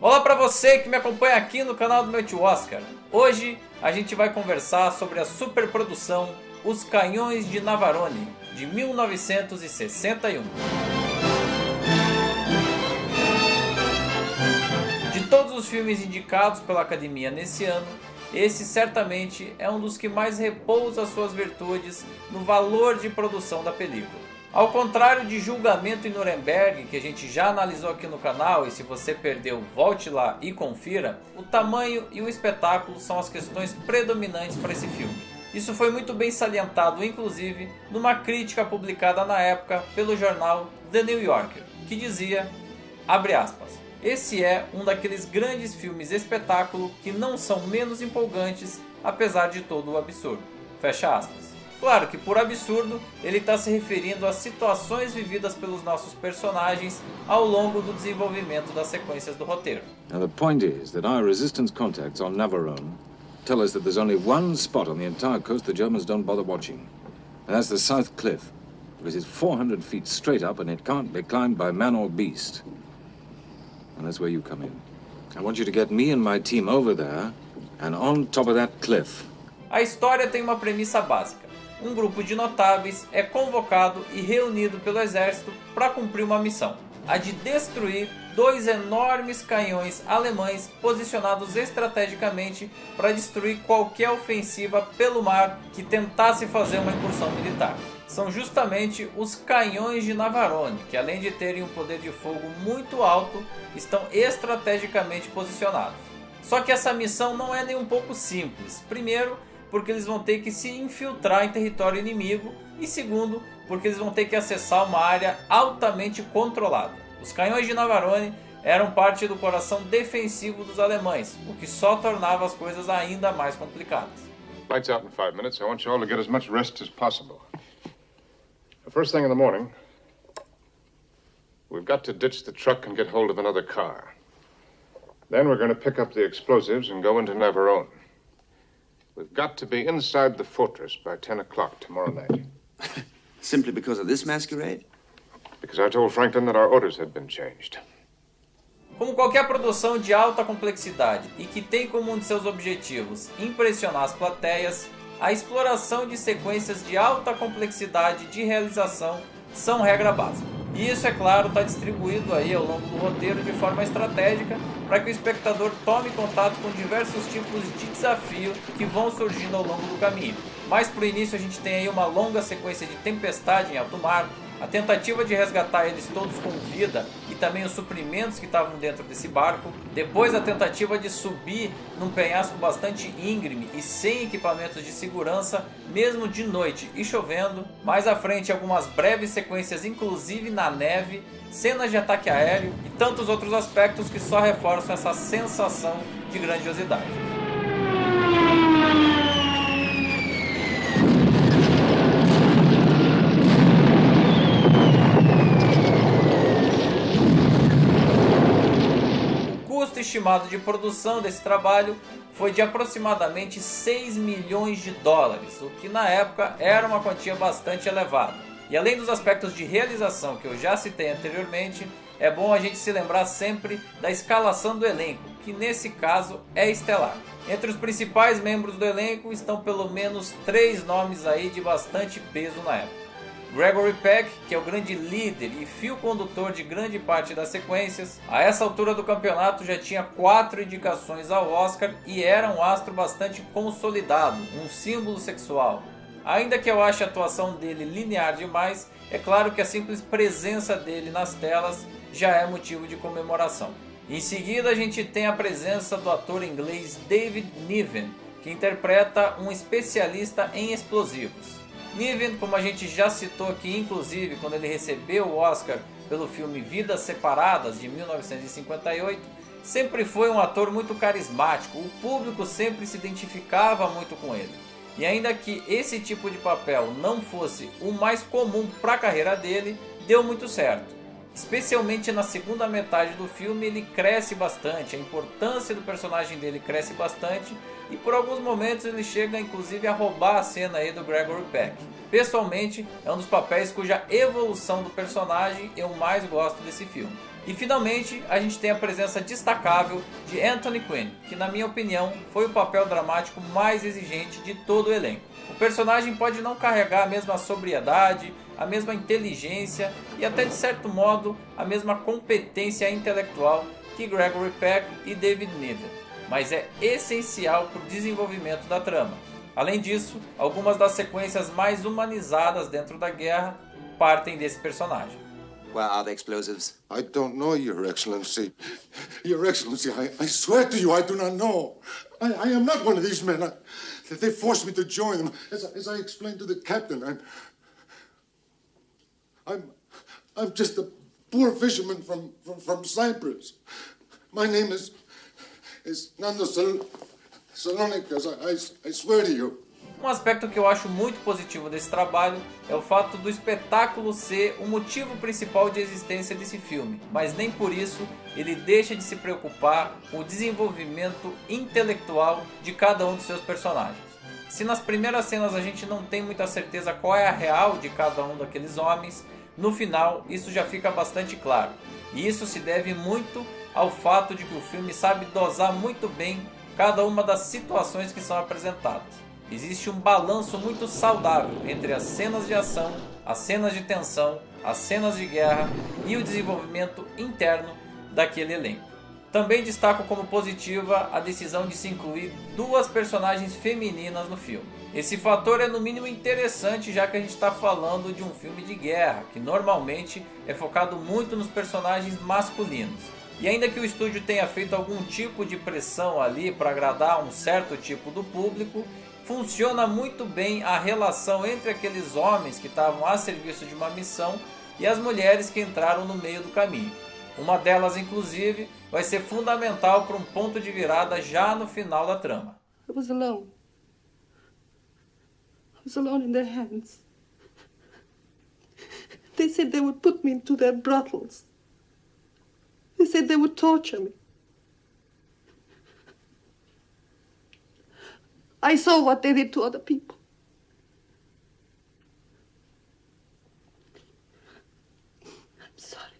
Olá para você que me acompanha aqui no canal do meu tio Oscar. Hoje a gente vai conversar sobre a superprodução Os Canhões de Navarone, de 1961. De todos os filmes indicados pela Academia nesse ano, esse certamente é um dos que mais repousa suas virtudes no valor de produção da película. Ao contrário de Julgamento em Nuremberg, que a gente já analisou aqui no canal, e se você perdeu, volte lá e confira, o tamanho e o espetáculo são as questões predominantes para esse filme. Isso foi muito bem salientado, inclusive, numa crítica publicada na época pelo jornal The New Yorker, que dizia, abre aspas, esse é um daqueles grandes filmes espetáculo que não são menos empolgantes, apesar de todo o absurdo. Fecha aspas. Claro que por absurdo, ele está se referindo às situações vividas pelos nossos personagens ao longo do desenvolvimento das sequências do roteiro. Now the point is that our resistance contacts on Navarone tell us that there's only one spot on the entire coast the Germans don't bother watching. And that's the South Cliff, because it's 400 feet straight up and it can't be climbed by man or beast. And that's where you come in. I want you to get me and my team over there and on top of that cliff. A história tem uma premissa básica. Um grupo de notáveis é convocado e reunido pelo exército para cumprir uma missão, a de destruir dois enormes canhões alemães posicionados estrategicamente para destruir qualquer ofensiva pelo mar que tentasse fazer uma incursão militar. São justamente os canhões de Navarone, que além de terem um poder de fogo muito alto, estão estrategicamente posicionados. Só que essa missão não é nem um pouco simples. Primeiro, porque eles vão ter que se infiltrar em território inimigo, e segundo, porque eles vão ter que acessar uma área altamente controlada. Os canhões de Navarone eram parte do coração defensivo dos alemães, o que só tornava as coisas ainda mais complicadas. Lights out in 5 minutes. I want you all to get as much rest as possible. The first thing in the morning, we've got to ditch the truck and get hold of another car. Then we're going to pick up the explosives and go into Navarone. We've got to be inside the fortress by 10 o'clock tomorrow night. Simply because of this masquerade? Because I told Franklin that our orders had been changed. Como qualquer produção de alta complexidade e que tem como um de seus objetivos impressionar as plateias, a exploração de sequências de alta complexidade de realização são regra básica. E isso, é claro, está distribuído aí ao longo do roteiro de forma estratégica para que o espectador tome contato com diversos tipos de desafio que vão surgindo ao longo do caminho. Mas para o início a gente tem aí uma longa sequência de tempestade em alto mar, a tentativa de resgatar eles todos com vida e também os suprimentos que estavam dentro desse barco. Depois a tentativa de subir num penhasco bastante íngreme e sem equipamentos de segurança, mesmo de noite e chovendo. Mais à frente algumas breves sequências inclusive na neve, cenas de ataque aéreo e tantos outros aspectos que só reforçam essa sensação de grandiosidade. O custo estimado de produção desse trabalho foi de aproximadamente 6 milhões de dólares, o que na época era uma quantia bastante elevada. E além dos aspectos de realização que eu já citei anteriormente, é bom a gente se lembrar sempre da escalação do elenco, que nesse caso é estelar. Entre os principais membros do elenco estão pelo menos 3 nomes aí de bastante peso na época. Gregory Peck, que é o grande líder e fio condutor de grande parte das sequências, a essa altura do campeonato já tinha 4 indicações ao Oscar e era um astro bastante consolidado, um símbolo sexual. Ainda que eu ache a atuação dele linear demais, é claro que a simples presença dele nas telas já é motivo de comemoração. Em seguida a gente tem a presença do ator inglês David Niven, que interpreta um especialista em explosivos. Niven, como a gente já citou aqui, inclusive quando ele recebeu o Oscar pelo filme Vidas Separadas de 1958, sempre foi um ator muito carismático, o público sempre se identificava muito com ele. E ainda que esse tipo de papel não fosse o mais comum para a carreira dele, deu muito certo. Especialmente na segunda metade do filme ele cresce bastante, a importância do personagem dele cresce bastante e por alguns momentos ele chega inclusive a roubar a cena aí do Gregory Peck. Pessoalmente é um dos papéis cuja evolução do personagem eu mais gosto desse filme. E finalmente a gente tem a presença destacável de Anthony Quinn, que na minha opinião foi o papel dramático mais exigente de todo o elenco. O personagem pode não carregar a mesma sobriedade, a mesma inteligência e até de certo modo a mesma competência intelectual que Gregory Peck e David Niven, mas é essencial para o desenvolvimento da trama. Além disso, algumas das sequências mais humanizadas dentro da guerra partem desse personagem. Where are the explosives? I don't know, Your Excellency. Your Excellency, I swear to you, I do not know. I am not one of these men. They forced me to join them. As I explained to the captain, I'm just a poor fisherman from Cyprus. My name is Nando Salonicas. I swear to you. Um aspecto que eu acho muito positivo desse trabalho é o fato do espetáculo ser o motivo principal de existência desse filme, mas nem por isso ele deixa de se preocupar com o desenvolvimento intelectual de cada um dos seus personagens. Se nas primeiras cenas a gente não tem muita certeza qual é a real de cada um daqueles homens, no final isso já fica bastante claro. E isso se deve muito ao fato de que o filme sabe dosar muito bem cada uma das situações que são apresentadas. Existe um balanço muito saudável entre as cenas de ação, as cenas de tensão, as cenas de guerra e o desenvolvimento interno daquele elenco. Também destaco como positiva a decisão de se incluir duas personagens femininas no filme. Esse fator é no mínimo interessante, já que a gente está falando de um filme de guerra, que normalmente é focado muito nos personagens masculinos. E ainda que o estúdio tenha feito algum tipo de pressão ali para agradar um certo tipo do público, funciona muito bem a relação entre aqueles homens que estavam a serviço de uma missão e as mulheres que entraram no meio do caminho. Uma delas, inclusive, vai ser fundamental para um ponto de virada já no final da trama. I was alone. I was alone in their hands. They said they would put me into their brothels. They said they would torture me. I saw what they did to other people. I'm sorry.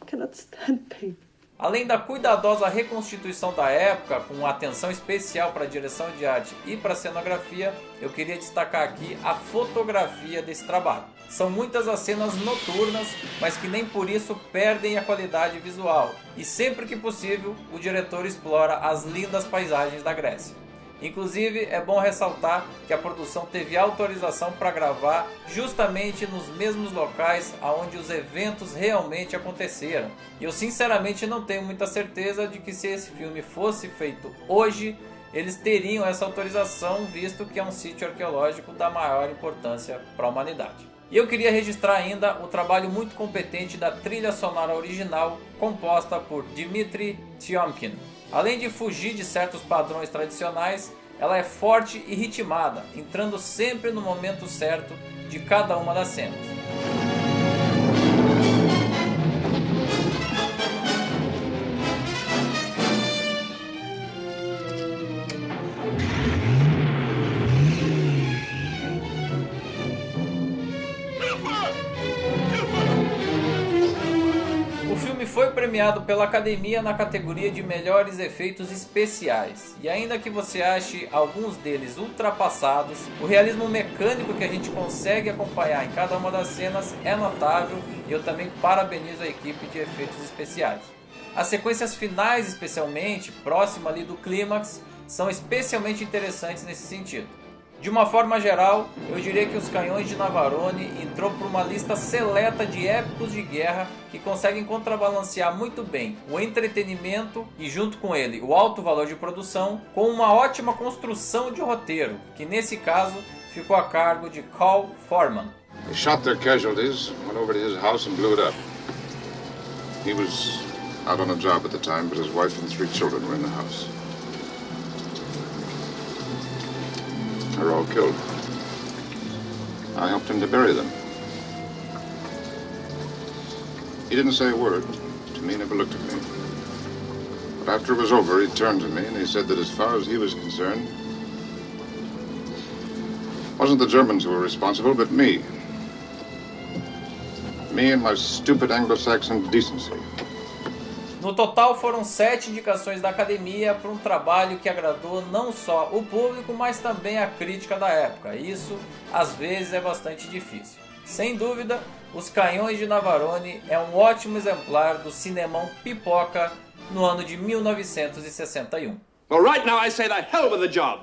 I cannot stand pain. Além da cuidadosa reconstituição da época, com atenção especial para a direção de arte e para a cenografia, eu queria destacar aqui a fotografia desse trabalho. São muitas as cenas noturnas, mas que nem por isso perdem a qualidade visual. E sempre que possível, o diretor explora as lindas paisagens da Grécia. Inclusive, é bom ressaltar que a produção teve autorização para gravar justamente nos mesmos locais onde os eventos realmente aconteceram. E eu sinceramente não tenho muita certeza de que se esse filme fosse feito hoje, eles teriam essa autorização, visto que é um sítio arqueológico da maior importância para a humanidade. E eu queria registrar ainda o trabalho muito competente da trilha sonora original, composta por Dmitry Tiomkin. Além de fugir de certos padrões tradicionais, ela é forte e ritmada, entrando sempre no momento certo de cada uma das cenas. Foi premiado pela Academia na categoria de melhores efeitos especiais, e ainda que você ache alguns deles ultrapassados, o realismo mecânico que a gente consegue acompanhar em cada uma das cenas é notável, e eu também parabenizo a equipe de efeitos especiais. As sequências finais, especialmente próxima ali do clímax, são especialmente interessantes nesse sentido. De uma forma geral, eu diria que Os Canhões de Navarone entrou por uma lista seleta de épicos de guerra que conseguem contrabalancear muito bem o entretenimento e, junto com ele, o alto valor de produção, com uma ótima construção de roteiro, que nesse caso ficou a cargo de Carl Foreman. They shot their casualties, went over to his house and blew it up. He was out on a job at the time, but his wife and 3 children were in the house. They were all killed. I helped him to bury them. He didn't say a word to me, never looked at me. But after it was over, he turned to me and he said that as far as he was concerned, it wasn't the Germans who were responsible, but me. Me and my stupid Anglo-Saxon decency. No total foram 7 indicações da Academia para um trabalho que agradou não só o público, mas também a crítica da época. Isso, às vezes, é bastante difícil. Sem dúvida, Os Canhões de Navarone é um ótimo exemplar do cinemão pipoca no ano de 1961. Well, right now I say the hell with the job.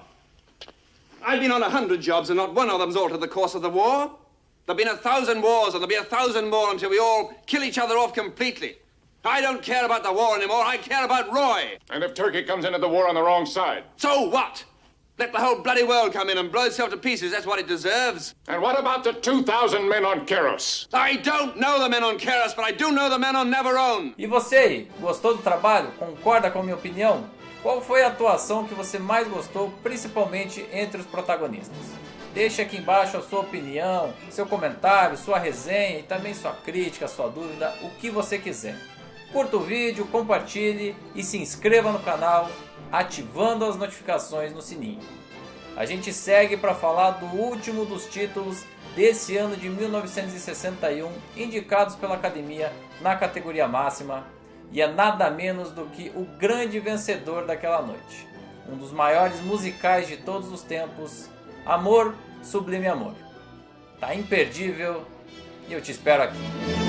I've been on 100 jobs and not one of them's altered the course of the war. There've been 1,000 wars and there'll be 1,000 more until we all kill each other off completely. I don't care about the war anymore, I care about Roy. And if Turkey comes into the war on the wrong side? So what? Let the whole bloody world come in and blow itself to pieces, that's what it deserves. And what about the 2,000 men on Keros? I don't know the men on Keros, but I do know the men on Navarone. E você aí, gostou do trabalho? Concorda com a minha opinião? Qual foi a atuação que você mais gostou, principalmente entre os protagonistas? Deixe aqui embaixo a sua opinião, seu comentário, sua resenha e também sua crítica, sua dúvida, o que você quiser. Curta o vídeo, compartilhe e se inscreva no canal, ativando as notificações no sininho. A gente segue para falar do último dos títulos desse ano de 1961, indicados pela Academia na categoria máxima, e é nada menos do que o grande vencedor daquela noite. Um dos maiores musicais de todos os tempos, Amor, Sublime Amor. Tá imperdível e eu te espero aqui.